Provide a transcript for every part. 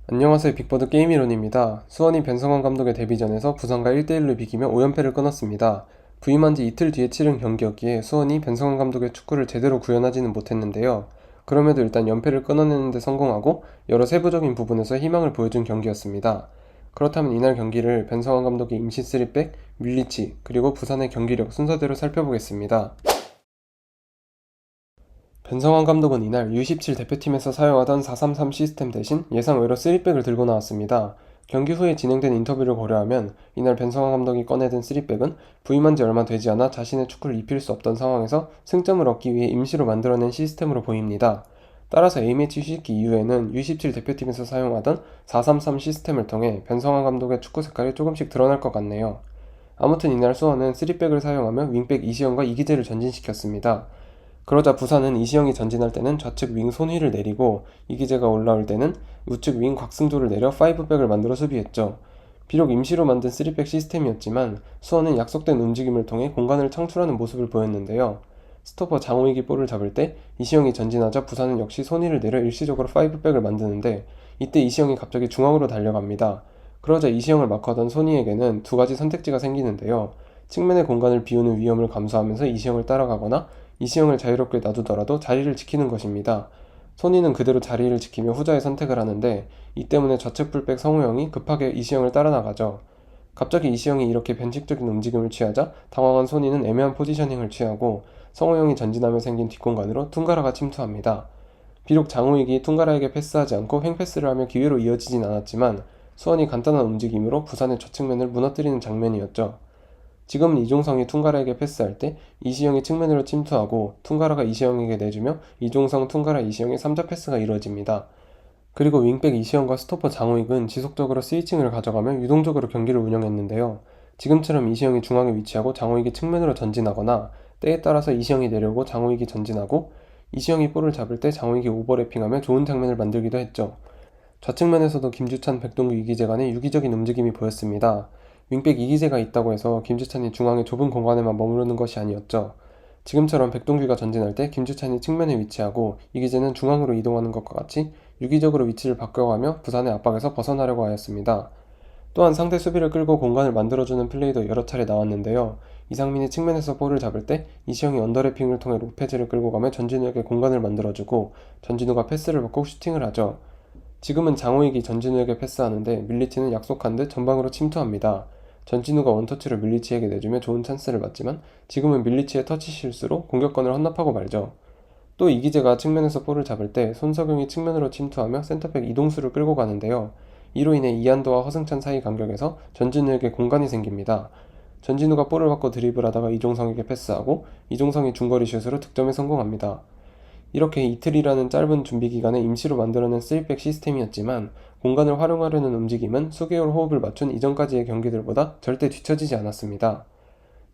안녕하세요. 빅버드 게임이론입니다. 수원이 변성환 감독의 데뷔전에서 부산과 1대1로 비기며 5연패를 끊었습니다. 부임한 지 이틀 뒤에 치른 경기였기에 수원이 변성환 감독의 축구를 제대로 구현하지는 못했는데요. 그럼에도 일단 연패를 끊어내는 데 성공하고 여러 세부적인 부분에서 희망을 보여준 경기였습니다. 그렇다면 이날 경기를 변성환 감독의 임시 3백, 밀리치, 그리고 부산의 경기력 순서대로 살펴보겠습니다. 변성환 감독은 이날 U17 대표팀에서 사용하던 4-3-3 시스템 대신 예상외로 3백을 들고 나왔습니다. 경기 후에 진행된 인터뷰를 고려하면 이날 변성환 감독이 꺼내든 3백은 부임한 지 얼마 되지 않아 자신의 축구를 입힐 수 없던 상황에서 승점을 얻기 위해 임시로 만들어낸 시스템으로 보입니다. 따라서 A매치 휴식기 이후에는 U17 대표팀에서 사용하던 4-3-3 시스템을 통해 변성환 감독의 축구 색깔이 조금씩 드러날 것 같네요. 아무튼 이날 수원은 3백을 사용하며 윙백 이시영과 이기재를 전진시켰습니다. 그러자 부산은 이시영이 전진할 때는 좌측 윙 손휘를 내리고 이기재가 올라올 때는 우측 윙 곽승조를 내려 5백을 만들어 수비했죠. 비록 임시로 만든 3백 시스템이었지만 수원은 약속된 움직임을 통해 공간을 창출하는 모습을 보였는데요. 스토퍼 장호익이 볼을 잡을 때 이시영이 전진하자 부산은 역시 손휘를 내려 일시적으로 5백을 만드는데 이때 이시영이 갑자기 중앙으로 달려갑니다. 그러자 이시영을 마크하던 손휘에게는 두 가지 선택지가 생기는데요. 측면의 공간을 비우는 위험을 감수하면서 이시영을 따라가거나 이시영을 자유롭게 놔두더라도 자리를 지키는 것입니다. 손희는 그대로 자리를 지키며 후자의 선택을 하는데 이 때문에 좌측 풀백 성우영이 급하게 이시영을 따라 나가죠. 갑자기 이시영이 이렇게 변칙적인 움직임을 취하자 당황한 손희는 애매한 포지셔닝을 취하고 성우영이 전진하며 생긴 뒷공간으로 퉁가라가 침투합니다. 비록 장우익이 퉁가라에게 패스하지 않고 횡패스를 하며 기회로 이어지진 않았지만 수원이 간단한 움직임으로 부산의 좌측면을 무너뜨리는 장면이었죠. 지금은 이종성이 퉁가라에게 패스할 때 이시영이 측면으로 침투하고 퉁가라가 이시영에게 내주며 이종성, 퉁가라, 이시영의 3자 패스가 이루어집니다. 그리고 윙백 이시영과 스토퍼 장호익은 지속적으로 스위칭을 가져가며 유동적으로 경기를 운영했는데요. 지금처럼 이시영이 중앙에 위치하고 장호익이 측면으로 전진하거나 때에 따라서 이시영이 내려오고 장호익이 전진하고 이시영이 볼을 잡을 때 장호익이 오버래핑하며 좋은 장면을 만들기도 했죠. 좌측면에서도 김주찬, 백동규, 이기재 간의 유기적인 움직임이 보였습니다. 윙백 이기재가 있다고 해서 김주찬이 중앙의 좁은 공간에만 머무르는 것이 아니었죠. 지금처럼 백동규가 전진할 때 김주찬이 측면에 위치하고 이기재는 중앙으로 이동하는 것과 같이 유기적으로 위치를 바꿔가며 부산의 압박에서 벗어나려고 하였습니다. 또한 상대 수비를 끌고 공간을 만들어주는 플레이도 여러 차례 나왔는데요. 이상민이 측면에서 볼을 잡을 때 이시영이 언더래핑을 통해 로페즈를 끌고 가며 전진우에게 공간을 만들어주고 전진우가 패스를 받고 슈팅을 하죠. 지금은 장호익이 전진우에게 패스하는데 밀리치는 약속한 듯 전방으로 침투합니다. 전진우가 원터치로 밀리치에게 내주며 좋은 찬스를 받지만 지금은 밀리치의 터치 실수로 공격권을 헌납하고 말죠. 또 이기재가 측면에서 볼을 잡을 때 손석영이 측면으로 침투하며 센터백 이동수를 끌고 가는데요. 이로 인해 이한도와 허승찬 사이 간격에서 전진우에게 공간이 생깁니다. 전진우가 볼을 받고 드리블하다가 이종성에게 패스하고 이종성이 중거리 슛으로 득점에 성공합니다. 이렇게 이틀이라는 짧은 준비 기간에 임시로 만들어낸 3백 시스템이었지만 공간을 활용하려는 움직임은 수개월 호흡을 맞춘 이전까지의 경기들보다 절대 뒤처지지 않았습니다.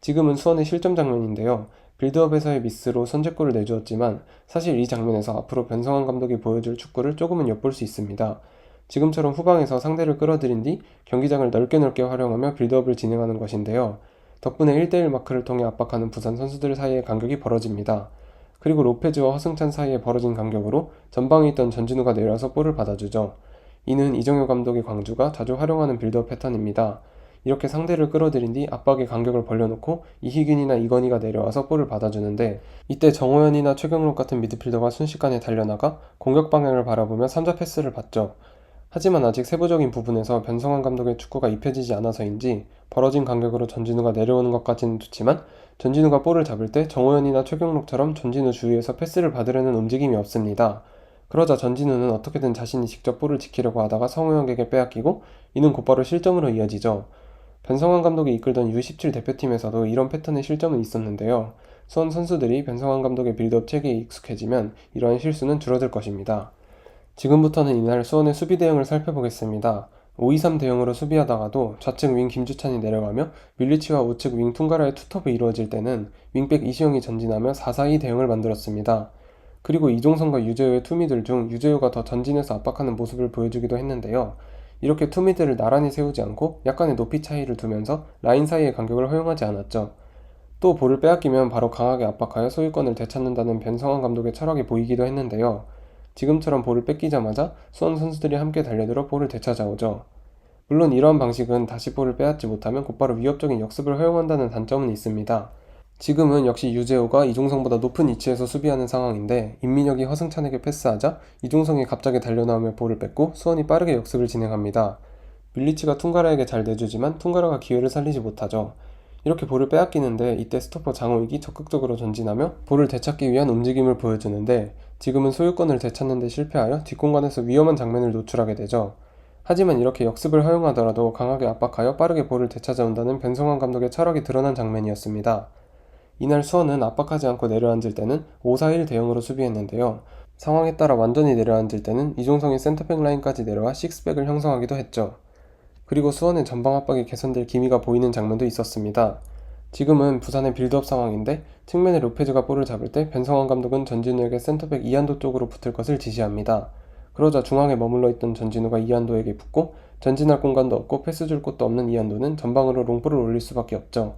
지금은 수원의 실점 장면인데요. 빌드업에서의 미스로 선제골을 내주었지만 사실 이 장면에서 앞으로 변성환 감독이 보여줄 축구를 조금은 엿볼 수 있습니다. 지금처럼 후방에서 상대를 끌어들인 뒤 경기장을 넓게 활용하며 빌드업을 진행하는 것인데요. 덕분에 1대1 마크를 통해 압박하는 부산 선수들 사이의 간격이 벌어집니다. 그리고 로페즈와 허승찬 사이에 벌어진 간격으로 전방에 있던 전진우가 내려와서 볼을 받아주죠. 이는 이정효 감독의 광주가 자주 활용하는 빌드업 패턴입니다. 이렇게 상대를 끌어들인 뒤 압박의 간격을 벌려놓고 이희균이나 이건희가 내려와서 볼을 받아주는데 이때 정호연이나 최경록 같은 미드필더가 순식간에 달려나가 공격 방향을 바라보며 3자 패스를 받죠. 하지만 아직 세부적인 부분에서 변성환 감독의 축구가 입혀지지 않아서인지 벌어진 간격으로 전진우가 내려오는 것까지는 좋지만 전진우가 볼을 잡을 때 정호연이나 최경록처럼 전진우 주위에서 패스를 받으려는 움직임이 없습니다. 그러자 전진우는 어떻게든 자신이 직접 볼을 지키려고 하다가 성우영에게 빼앗기고 이는 곧바로 실점으로 이어지죠. 변성환 감독이 이끌던 U17 대표팀에서도 이런 패턴의 실점은 있었는데요. 수원 선수들이 변성환 감독의 빌드업 체계에 익숙해지면 이러한 실수는 줄어들 것입니다. 지금부터는 이날 수원의 수비 대응을 살펴보겠습니다. 5-2-3 대응으로 수비하다가도 좌측 윙 김주찬이 내려가며 밀리치와 우측 윙 퉁가라의 투톱이 이루어질 때는 윙백 이시영이 전진하며 4-4-2 대응을 만들었습니다. 그리고 이종성과 유재호의 투미들 중 유재호가 더 전진해서 압박하는 모습을 보여주기도 했는데요. 이렇게 투미들을 나란히 세우지 않고 약간의 높이 차이를 두면서 라인 사이의 간격을 허용하지 않았죠. 또 볼을 빼앗기면 바로 강하게 압박하여 소유권을 되찾는다는 변성환 감독의 철학이 보이기도 했는데요. 지금처럼 볼을 뺏기자마자 수원 선수들이 함께 달려들어 볼을 되찾아오죠. 물론 이러한 방식은 다시 볼을 빼앗지 못하면 곧바로 위협적인 역습을 허용한다는 단점은 있습니다. 지금은 역시 유재호가 이종성보다 높은 위치에서 수비하는 상황인데 임민혁이 허승찬에게 패스하자 이종성이 갑자기 달려나오며 볼을 뺏고 수원이 빠르게 역습을 진행합니다. 밀리치가 퉁가라에게 잘 내주지만 퉁가라가 기회를 살리지 못하죠. 이렇게 볼을 빼앗기는데 이때 스토퍼 장호익이 적극적으로 전진하며 볼을 되찾기 위한 움직임을 보여주는데 지금은 소유권을 되찾는 데 실패하여 뒷공간에서 위험한 장면을 노출하게 되죠. 하지만 이렇게 역습을 허용하더라도 강하게 압박하여 빠르게 볼을 되찾아온다는 변성환 감독의 철학이 드러난 장면이었습니다. 이날 수원은 압박하지 않고 내려앉을 때는 5-4-1 대형으로 수비했는데요. 상황에 따라 완전히 내려앉을 때는 이종성이 센터백 라인까지 내려와 식스백을 형성하기도 했죠. 그리고 수원의 전방 압박이 개선될 기미가 보이는 장면도 있었습니다. 지금은 부산의 빌드업 상황인데 측면에 로페즈가 볼을 잡을 때 변성환 감독은 전진우에게 센터백 이한도 쪽으로 붙을 것을 지시합니다. 그러자 중앙에 머물러 있던 전진우가 이한도에게 붙고 전진할 공간도 없고 패스 줄 곳도 없는 이한도는 전방으로 롱볼을 올릴 수밖에 없죠.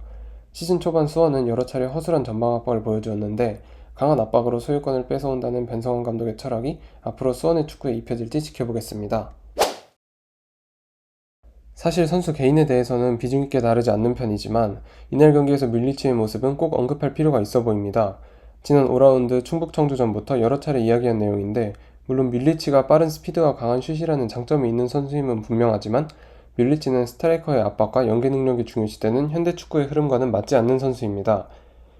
시즌 초반 수원은 여러 차례 허술한 전방 압박을 보여주었는데 강한 압박으로 소유권을 뺏어온다는 변성환 감독의 철학이 앞으로 수원의 축구에 입혀질지 지켜보겠습니다. 사실 선수 개인에 대해서는 비중 있게 다르지 않는 편이지만 이날 경기에서 밀리치의 모습은 꼭 언급할 필요가 있어 보입니다. 지난 5라운드 충북 청주전부터 여러 차례 이야기한 내용인데 물론 밀리치가 빠른 스피드와 강한 슛이라는 장점이 있는 선수임은 분명하지만 밀리치는 스트라이커의 압박과 연계 능력이 중요시되는 현대 축구의 흐름과는 맞지 않는 선수입니다.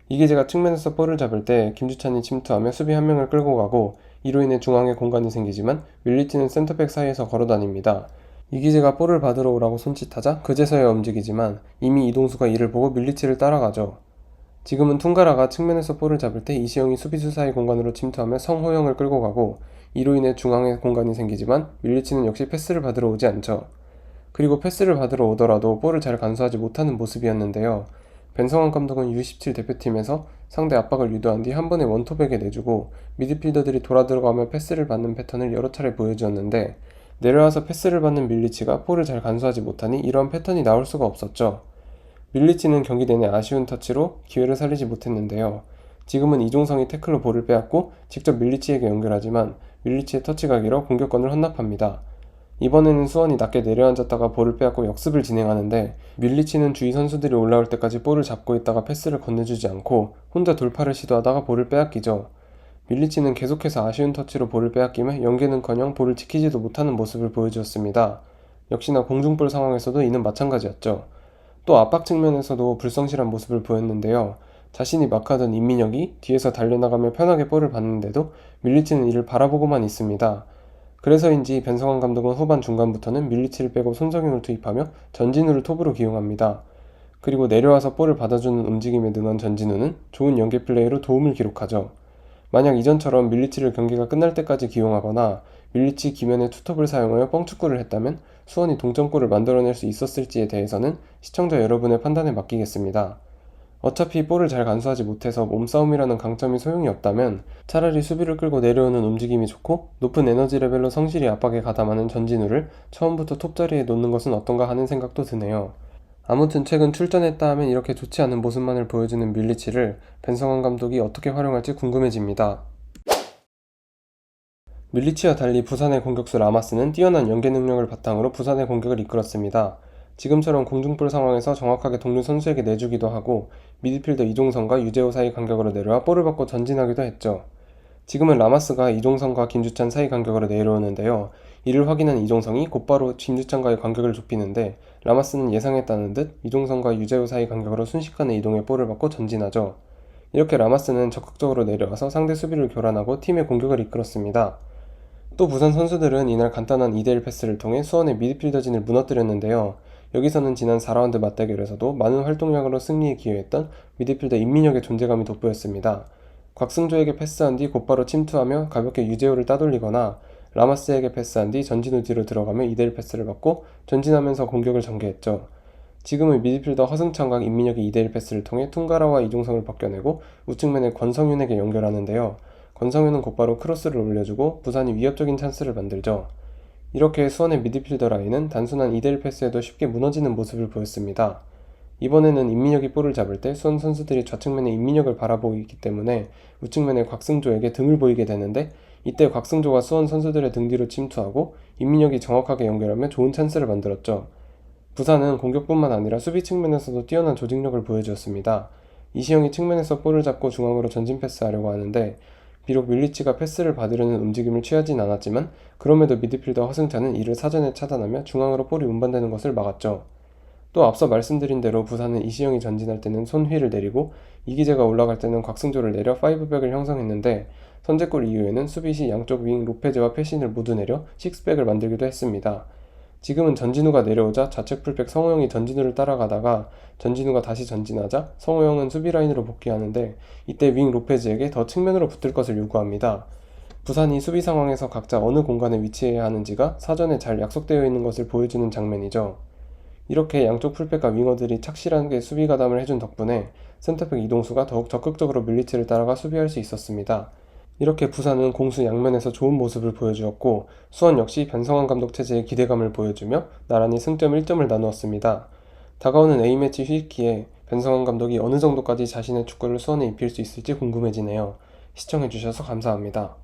이기재가 측면에서 볼을 잡을 때 김주찬이 침투하며 수비 한 명을 끌고 가고 이로 인해 중앙에 공간이 생기지만 밀리치는 센터백 사이에서 걸어다닙니다. 이기재가 볼을 받으러 오라고 손짓하자 그제서야 움직이지만 이미 이동수가 이를 보고 밀리치를 따라가죠. 지금은 퉁가라가 측면에서 볼을 잡을 때 이시영이 수비수 사이 공간으로 침투하며 성호영을 끌고 가고 이로 인해 중앙에 공간이 생기지만 밀리치는 역시 패스를 받으러 오지 않죠. 그리고 패스를 받으러 오더라도 볼을 잘 간수하지 못하는 모습이었는데요. 변성환 감독은 U17 대표팀에서 상대 압박을 유도한 뒤 한 번에 원톱에게 내주고 미드필더들이 돌아 들어가며 패스를 받는 패턴을 여러 차례 보여주었는데 내려와서 패스를 받는 밀리치가 볼을 잘 간수하지 못하니 이러한 패턴이 나올 수가 없었죠. 밀리치는 경기 내내 아쉬운 터치로 기회를 살리지 못했는데요. 지금은 이종성이 태클로 볼을 빼앗고 직접 밀리치에게 연결하지만 밀리치의 터치가 길어 공격권을 헌납합니다. 이번에는 수원이 낮게 내려앉았다가 볼을 빼앗고 역습을 진행하는데 밀리치는 주위 선수들이 올라올 때까지 볼을 잡고 있다가 패스를 건네주지 않고 혼자 돌파를 시도하다가 볼을 빼앗기죠. 밀리치는 계속해서 아쉬운 터치로 볼을 빼앗기며 연계는커녕 볼을 지키지도 못하는 모습을 보여주었습니다. 역시나 공중볼 상황에서도 이는 마찬가지였죠. 또 압박 측면에서도 불성실한 모습을 보였는데요. 자신이 마크하던 임민혁이 뒤에서 달려나가며 편하게 볼을 받는데도 밀리치는 이를 바라보고만 있습니다. 그래서인지 변성환 감독은 후반 중간부터는 밀리치를 빼고 손정영을 투입하며 전진우를 톱으로 기용합니다. 그리고 내려와서 볼을 받아주는 움직임에 능한 전진우는 좋은 연계 플레이로 도움을 기록하죠. 만약 이전처럼 밀리치를 경기가 끝날 때까지 기용하거나 밀리치 기면에 투톱을 사용하여 뻥축구를 했다면 수원이 동점골을 만들어낼 수 있었을지에 대해서는 시청자 여러분의 판단에 맡기겠습니다. 어차피 볼을 잘 간수하지 못해서 몸싸움이라는 강점이 소용이 없다면 차라리 수비를 끌고 내려오는 움직임이 좋고 높은 에너지 레벨로 성실히 압박에 가담하는 전진우를 처음부터 톱자리에 놓는 것은 어떤가 하는 생각도 드네요. 아무튼 최근 출전했다 하면 이렇게 좋지 않은 모습만을 보여주는 밀리치를 변성환 감독이 어떻게 활용할지 궁금해집니다. 밀리치와 달리 부산의 공격수 라마스는 뛰어난 연계 능력을 바탕으로 부산의 공격을 이끌었습니다. 지금처럼 공중볼 상황에서 정확하게 동료 선수에게 내주기도 하고 미드필더 이종성과 유재호 사이 간격으로 내려와 볼을 받고 전진하기도 했죠. 지금은 라마스가 이종성과 김주찬 사이 간격으로 내려오는데요. 이를 확인한 이종성이 곧바로 김주찬과의 간격을 좁히는데 라마스는 예상했다는 듯 이종성과 유재호 사이 간격으로 순식간에 이동해 볼을 받고 전진하죠. 이렇게 라마스는 적극적으로 내려와서 상대 수비를 교란하고 팀의 공격을 이끌었습니다. 또 부산 선수들은 이날 간단한 2대1 패스를 통해 수원의 미드필더진을 무너뜨렸는데요. 여기서는 지난 4라운드 맞대결에서도 많은 활동량으로 승리에 기여했던 미드필더 임민혁의 존재감이 돋보였습니다. 곽승조에게 패스한 뒤 곧바로 침투하며 가볍게 유재호를 따돌리거나 라마스에게 패스한 뒤 전진우 뒤로 들어가며 2대1 패스를 받고 전진하면서 공격을 전개했죠. 지금은 미드필더 허승찬과 임민혁이 2대1 패스를 통해 퉁가라와 이종성을 벗겨내고 우측면에 권성윤에게 연결하는데요. 권성윤은 곧바로 크로스를 올려주고 부산이 위협적인 찬스를 만들죠. 이렇게 수원의 미드필더 라인은 단순한 2대1 패스에도 쉽게 무너지는 모습을 보였습니다. 이번에는 임민혁이 볼을 잡을 때 수원 선수들이 좌측면에 임민혁을 바라보고 있기 때문에 우측면에 곽승조에게 등을 보이게 되는데 이때 곽승조가 수원 선수들의 등 뒤로 침투하고 임민혁이 정확하게 연결하며 좋은 찬스를 만들었죠. 부산은 공격뿐만 아니라 수비 측면에서도 뛰어난 조직력을 보여주었습니다. 이시영이 측면에서 볼을 잡고 중앙으로 전진 패스하려고 하는데 비록 밀리치가 패스를 받으려는 움직임을 취하진 않았지만 그럼에도 미드필더 허승찬은 이를 사전에 차단하며 중앙으로 볼이 운반되는 것을 막았죠. 또 앞서 말씀드린 대로 부산은 이시영이 전진할 때는 손휘를 내리고 이기재가 올라갈 때는 곽승조를 내려 5백을 형성했는데 선제골 이후에는 수비 시 양쪽 윙 로페즈와 패신을 모두 내려 6백을 만들기도 했습니다. 지금은 전진우가 내려오자 좌측 풀백 성호영이 전진우를 따라가다가 전진우가 다시 전진하자 성호영은 수비 라인으로 복귀하는데 이때 윙 로페즈에게 더 측면으로 붙을 것을 요구합니다. 부산이 수비 상황에서 각자 어느 공간에 위치해야 하는지가 사전에 잘 약속되어 있는 것을 보여주는 장면이죠. 이렇게 양쪽 풀백과 윙어들이 착실하게 수비 가담을 해준 덕분에 센터백 이동수가 더욱 적극적으로 밀리치를 따라가 수비할 수 있었습니다. 이렇게 부산은 공수 양면에서 좋은 모습을 보여주었고 수원 역시 변성환 감독 체제에 기대감을 보여주며 나란히 승점 1점을 나누었습니다. 다가오는 A매치 휴식기에 변성환 감독이 어느 정도까지 자신의 축구를 수원에 입힐 수 있을지 궁금해지네요. 시청해주셔서 감사합니다.